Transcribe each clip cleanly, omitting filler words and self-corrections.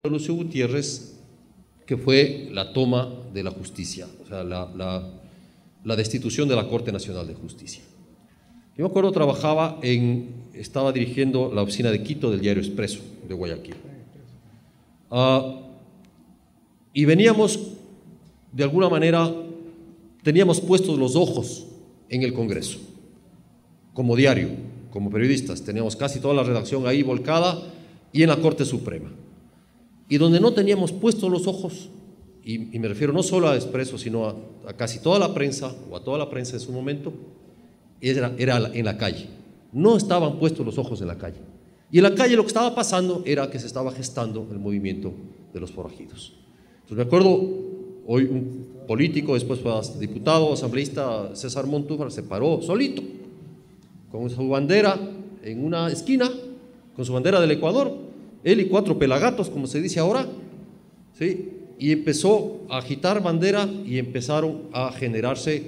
Lucio Gutiérrez, que fue la toma de la justicia, o sea, la destitución de la Corte Nacional de Justicia. Yo me acuerdo, estaba dirigiendo la oficina de Quito del diario Expreso de Guayaquil. Y veníamos, de alguna manera, teníamos puestos los ojos en el Congreso, como diario, como periodistas, teníamos casi toda la redacción ahí volcada y en la Corte Suprema. Y donde no teníamos puestos los ojos, y me refiero no solo a Expreso, sino a casi toda la prensa, o a toda la prensa en su momento, era en la calle. No estaban puestos los ojos en la calle. Y en la calle lo que estaba pasando era que se estaba gestando el movimiento de los forajidos. Entonces me acuerdo, hoy un político, después fue diputado, asambleísta, César Montúfar, se paró solito, con su bandera en una esquina, con su bandera del Ecuador, él y 4 pelagatos, como se dice ahora, ¿sí? Y empezó a agitar bandera y empezaron a generarse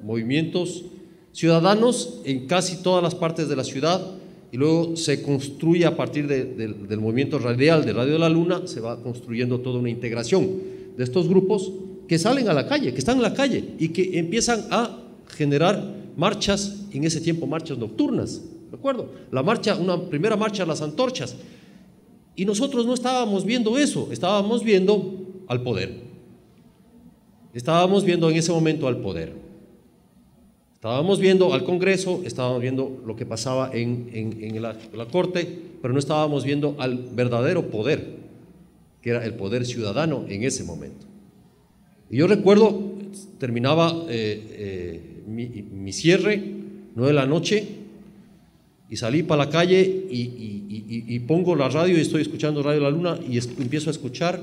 movimientos ciudadanos en casi todas las partes de la ciudad, y luego se construye a partir del movimiento radial de Radio de la Luna, se va construyendo toda una integración de estos grupos que salen a la calle, que están en la calle y que empiezan a generar marchas, en ese tiempo marchas nocturnas, ¿de acuerdo? Una primera marcha, las antorchas, y nosotros no estábamos viendo eso, estábamos viendo al poder, estábamos viendo en ese momento al poder, estábamos viendo al Congreso, estábamos viendo lo que pasaba en la Corte, pero no estábamos viendo al verdadero poder, que era el poder ciudadano en ese momento. Y yo recuerdo, terminaba mi cierre, 9 de la noche, y salí para la calle y pongo la radio y estoy escuchando Radio La Luna y empiezo a escuchar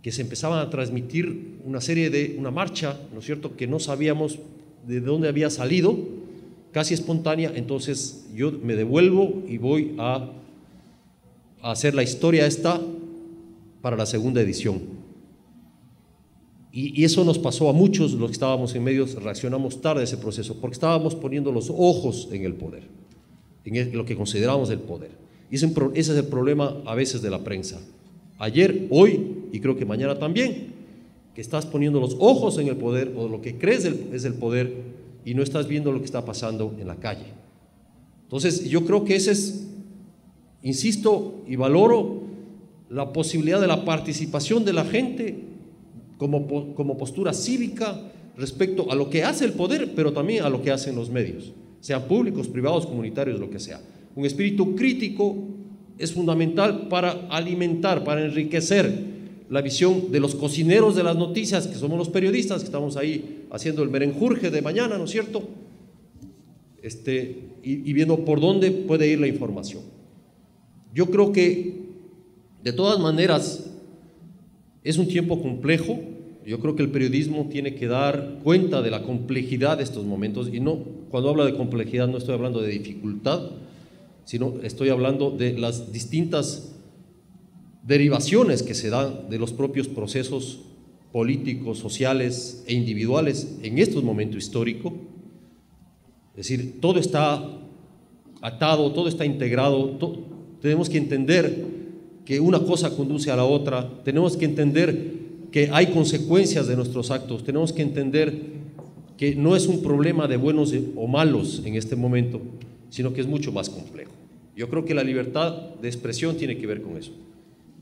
que se empezaban a transmitir una marcha, ¿no es cierto?, que no sabíamos de dónde había salido, casi espontánea. Entonces yo me devuelvo y voy a hacer la historia esta para la segunda edición. Y eso nos pasó a muchos los que estábamos en medios, reaccionamos tarde a ese proceso, porque estábamos poniendo los ojos en el poder, en lo que consideramos el poder. Y ese es el problema a veces de la prensa. Ayer, hoy y creo que mañana también, que estás poniendo los ojos en el poder o lo que crees es el poder y no estás viendo lo que está pasando en la calle. Entonces yo creo que ese es, insisto y valoro la posibilidad de la participación de la gente como postura cívica respecto a lo que hace el poder, pero también a lo que hacen los medios, sean públicos, privados, comunitarios, lo que sea. Un espíritu crítico es fundamental para alimentar, para enriquecer la visión de los cocineros de las noticias, que somos los periodistas, que estamos ahí haciendo el merenjurje de mañana, ¿no es cierto? Y viendo por dónde puede ir la información. Yo creo que, de todas maneras, es un tiempo complejo. Yo creo que el periodismo tiene que dar cuenta de la complejidad de estos momentos, y no, cuando hablo de complejidad no estoy hablando de dificultad, sino estoy hablando de las distintas derivaciones que se dan de los propios procesos políticos, sociales e individuales en estos momentos históricos. Es decir, todo está atado, todo está integrado, tenemos que entender que una cosa conduce a la otra, tenemos que entender que hay consecuencias de nuestros actos, tenemos que entender que no es un problema de buenos o malos en este momento, sino que es mucho más complejo. Yo creo que la libertad de expresión tiene que ver con eso.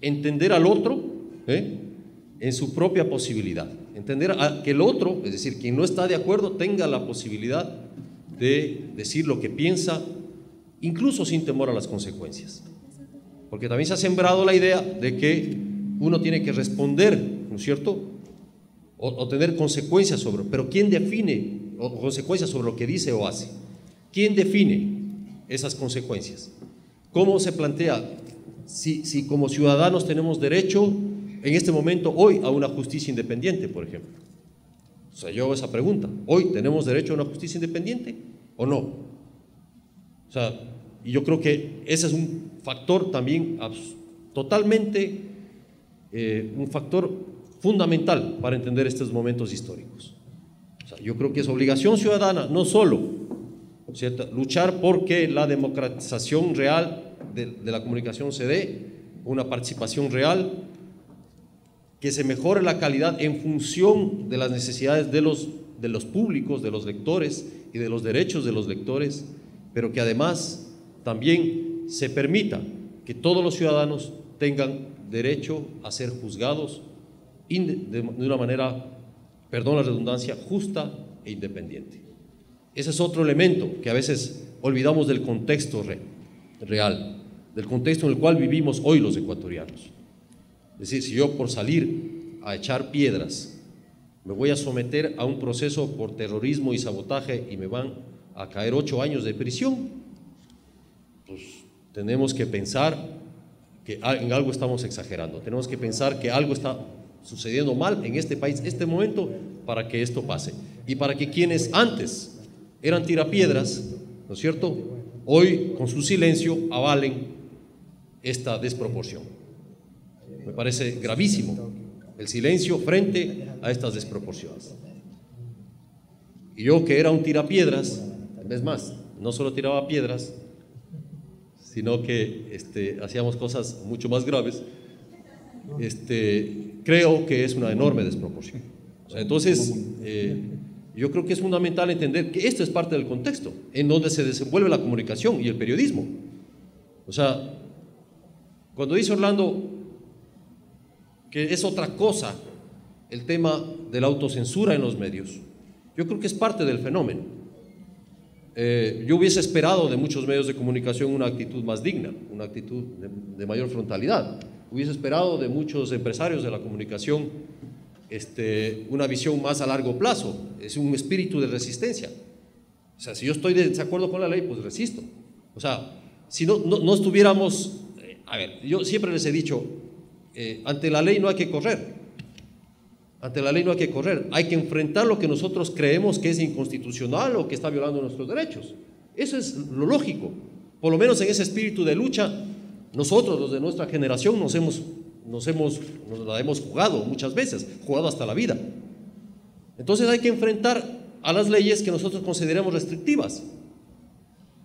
Entender al otro en su propia posibilidad, entender que el otro, es decir, quien no está de acuerdo, tenga la posibilidad de decir lo que piensa, incluso sin temor a las consecuencias. Porque también se ha sembrado la idea de que uno tiene que responder, ¿no es cierto?, o tener consecuencias sobre, pero ¿quién define, o consecuencias sobre lo que dice o hace? ¿Quién define esas consecuencias? ¿Cómo se plantea? Si como ciudadanos tenemos derecho en este momento, hoy, a una justicia independiente, por ejemplo. O sea, yo hago esa pregunta. ¿Hoy tenemos derecho a una justicia independiente o no? O sea, y yo creo que ese es un factor también totalmente, un factor fundamental para entender estos momentos históricos. O sea, yo creo que es obligación ciudadana, no solo, ¿cierto?, luchar porque la democratización real de la comunicación se dé, una participación real, que se mejore la calidad en función de las necesidades de los públicos, de los lectores y de los derechos de los lectores, pero que además también se permita que todos los ciudadanos tengan derecho a ser juzgados de una manera, perdón la redundancia, justa e independiente. Ese es otro elemento que a veces olvidamos del contexto real, del contexto en el cual vivimos hoy los ecuatorianos. Es decir, si yo por salir a echar piedras me voy a someter a un proceso por terrorismo y sabotaje y me van a caer 8 años de prisión, pues tenemos que pensar que en algo estamos exagerando, tenemos que pensar que algo está sucediendo mal en este país, este momento, para que esto pase y para que quienes antes eran tirapiedras, ¿no es cierto?, hoy con su silencio avalen esta desproporción. Me parece gravísimo el silencio frente a estas desproporciones. Y yo, que era un tirapiedras, es más, no solo tiraba piedras, sino que hacíamos cosas mucho más graves, creo que es una enorme desproporción. O sea, entonces, yo creo que es fundamental entender que esto es parte del contexto en donde se desenvuelve la comunicación y el periodismo. O sea, cuando dice Orlando que es otra cosa el tema de la autocensura en los medios, yo creo que es parte del fenómeno. Yo hubiese esperado de muchos medios de comunicación una actitud más digna, una actitud de mayor frontalidad. Hubiese esperado de muchos empresarios de la comunicación una visión más a largo plazo, es un espíritu de resistencia. O sea, si yo estoy de desacuerdo con la ley, pues resisto. O sea, si no estuviéramos, a ver, yo siempre les he dicho, ante la ley no hay que correr, ante la ley no hay que correr, hay que enfrentar lo que nosotros creemos que es inconstitucional o que está violando nuestros derechos. Eso es lo lógico. Por lo menos en ese espíritu de lucha, nosotros, los de nuestra generación, nos la hemos jugado muchas veces, jugado hasta la vida. Entonces hay que enfrentar a las leyes que nosotros consideramos restrictivas,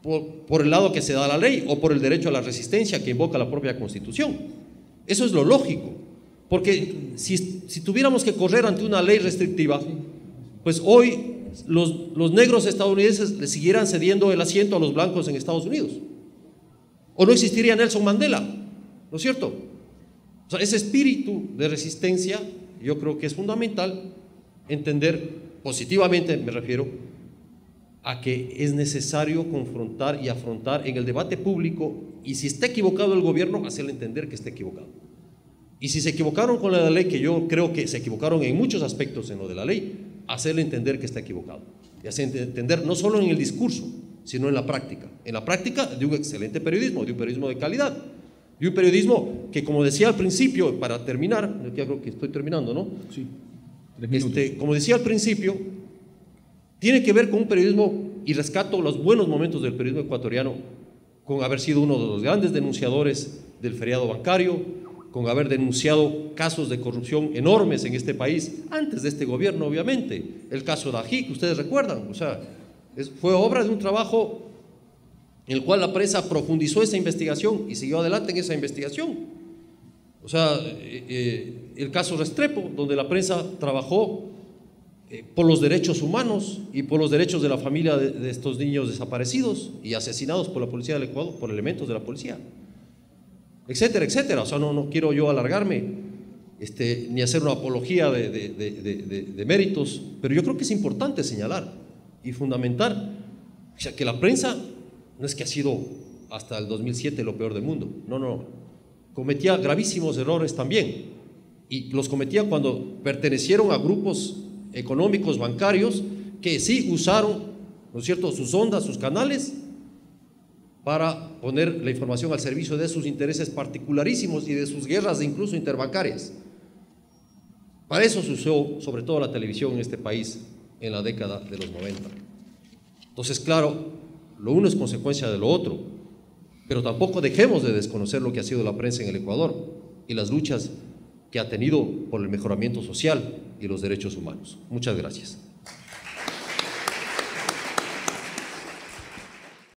por el lado que se da la ley o por el derecho a la resistencia que invoca la propia Constitución. Eso es lo lógico, porque si tuviéramos que correr ante una ley restrictiva, pues hoy los negros estadounidenses le siguieran cediendo el asiento a los blancos en Estados Unidos, o no existiría Nelson Mandela, ¿no es cierto? O sea, ese espíritu de resistencia yo creo que es fundamental entender positivamente, me refiero a que es necesario confrontar y afrontar en el debate público, y si está equivocado el gobierno, hacerle entender que está equivocado. Y si se equivocaron con la ley, que yo creo que se equivocaron en muchos aspectos en lo de la ley, hacerle entender que está equivocado. Y hacerle entender no solo en el discurso, sino en la práctica de un excelente periodismo, de un periodismo de calidad, de un periodismo que, como decía al principio, para terminar, ya creo que estoy terminando, ¿no? Sí, 3 minutos. Como decía al principio, tiene que ver con un periodismo, y rescato los buenos momentos del periodismo ecuatoriano, con haber sido uno de los grandes denunciadores del feriado bancario, con haber denunciado casos de corrupción enormes en este país, antes de este gobierno, obviamente. El caso de Ají, que ustedes recuerdan, o sea, fue obra de un trabajo en el cual la prensa profundizó esa investigación y siguió adelante en esa investigación. O sea, el caso Restrepo, donde la prensa trabajó por los derechos humanos y por los derechos de la familia de estos niños desaparecidos y asesinados por la policía del Ecuador, por elementos de la policía, etcétera, etcétera. O sea, no quiero yo alargarme ni hacer una apología de méritos, pero yo creo que es importante señalar y fundamentar, o sea, que la prensa no es que ha sido hasta el 2007 lo peor del mundo, no, cometía gravísimos errores también, y los cometía cuando pertenecieron a grupos económicos, bancarios, que sí usaron, ¿no es cierto?, sus ondas, sus canales, para poner la información al servicio de sus intereses particularísimos y de sus guerras incluso interbancarias. Para eso se usó sobre todo la televisión en este país en la década de los 90. Entonces, claro, lo uno es consecuencia de lo otro, pero tampoco dejemos de desconocer lo que ha sido la prensa en el Ecuador y las luchas que ha tenido por el mejoramiento social y los derechos humanos. Muchas gracias.